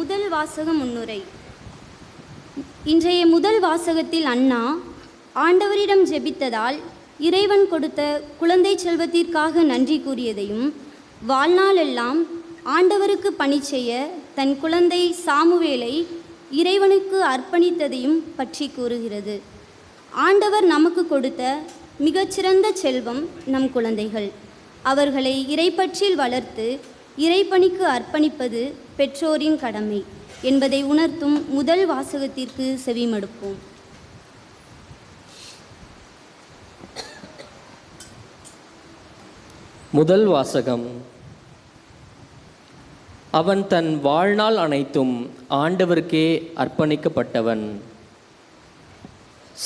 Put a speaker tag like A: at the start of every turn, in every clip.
A: முதல் வாசக முன்னுரை. இன்றைய முதல் வாசகத்தில் அண்ணா ஆண்டவரிடம் ஜெபித்ததால் இறைவன் கொடுத்த குழந்தை செல்வத்திற்காக நன்றி கூறியதையும், வாழ்நாளெல்லாம் ஆண்டவருக்கு பணி செய்ய தன் குழந்தை சாமுவேலை இறைவனுக்கு அர்ப்பணித்ததையும் பற்றி கூறுகிறது. ஆண்டவர் நமக்கு கொடுத்த மிகச்சிறந்த செல்வம் நம் குழந்தைகள். அவர்களை இறைப்பற்றில் வளர்த்து இறைப்பணிக்கு அர்ப்பணிப்பது பெற்றோரின் கடமை என்பதை உணர்த்தும் முதல் வாசகத்திற்கு செவிமடுப்போம்.
B: முதல் வாசகம். அவன் தன் வாழ்நாள் அனைத்தும் ஆண்டவருக்கே அர்ப்பணிக்கப்பட்டவன்.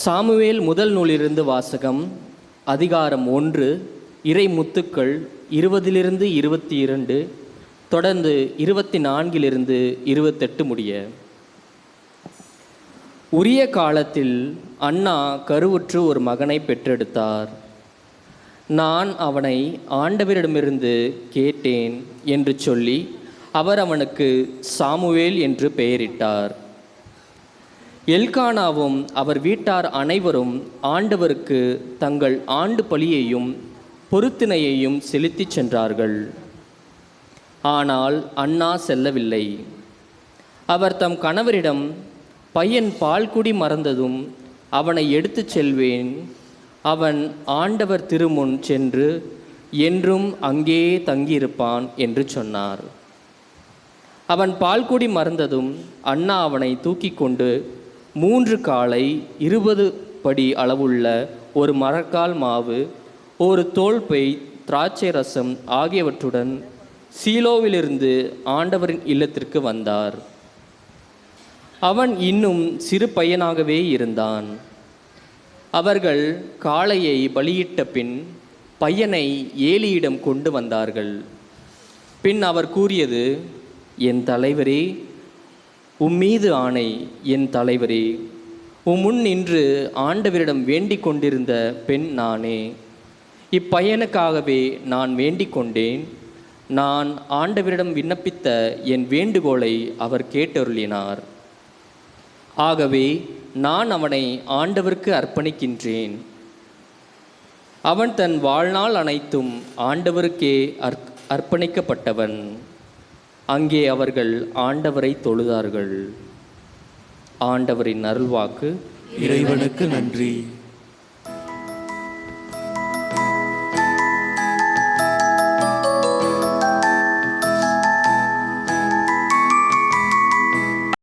B: சாமுவேல் முதல் நூலிலிருந்து வாசகம். அதிகாரம் 1, இறை முத்துக்கள் 20 22, தொடர்ந்து 24 28 முடிய. உரிய காலத்தில் அண்ணா கருவுற்று ஒரு மகனை பெற்றெடுத்தார். நான் அவனை ஆண்டவரிடமிருந்து கேட்டேன் என்று சொல்லி அவர் அவனுக்கு சாமுவேல் என்று பெயரிட்டார். எல்கானாவும் அவர் வீட்டார் அனைவரும் ஆண்டவருக்கு தங்கள் ஆண்டு பலியையும் பொருத்தினையையும் செலுத்திச் சென்றார்கள். ஆனால் அண்ணா செல்லவில்லை. அவர் தம் கணவரிடம், பையன் பால்குடி மறந்ததும் அவனை எடுத்துச் செல்வேன், அவன் ஆண்டவர் திருமுன் சென்று என்றும் அங்கேயே தங்கியிருப்பான் என்று சொன்னார். அவன் பால்குடி மறந்ததும் அண்ணா அவனை தூக்கி கொண்டு 3 காளை 20 படி அளவுள்ள ஒரு மரக்கால் மாவு, ஒரு தோல்பை திராட்சை ரசம் ஆகியவற்றுடன் சீலோவிலிருந்து ஆண்டவரின் இல்லத்திற்கு வந்தார். அவன் இன்னும் சிறு பையனாகவே இருந்தான். அவர்கள் காளையை பலியிட்ட பின் பையனை ஏலியிடம் கொண்டு வந்தார்கள். பின் அவர் கூறியது, என் தலைவரே, உம்மீது ஆணை, என் தலைவரே, உம்முன் நின்று ஆண்டவரிடம் வேண்டிக் கொண்டிருந்த பெண் நானே. இப்பையனுக்காகவே நான் வேண்டிக் கொண்டேன். நான் ஆண்டவரிடம் விண்ணப்பித்த என் வேண்டுகோளை அவர் கேட்டருளினார். ஆகவே நான் அவனை ஆண்டவருக்கு அர்ப்பணிக்கின்றேன். அவன் தன் வாழ்நாள் அனைத்தும் ஆண்டவருக்கே அர்ப்பணிக்கப்பட்டவன். அங்கே அவர்கள் ஆண்டவரை தொழுதார்கள். ஆண்டவரின் அருள்வாக்கு.
C: இறைவனுக்கு நன்றி.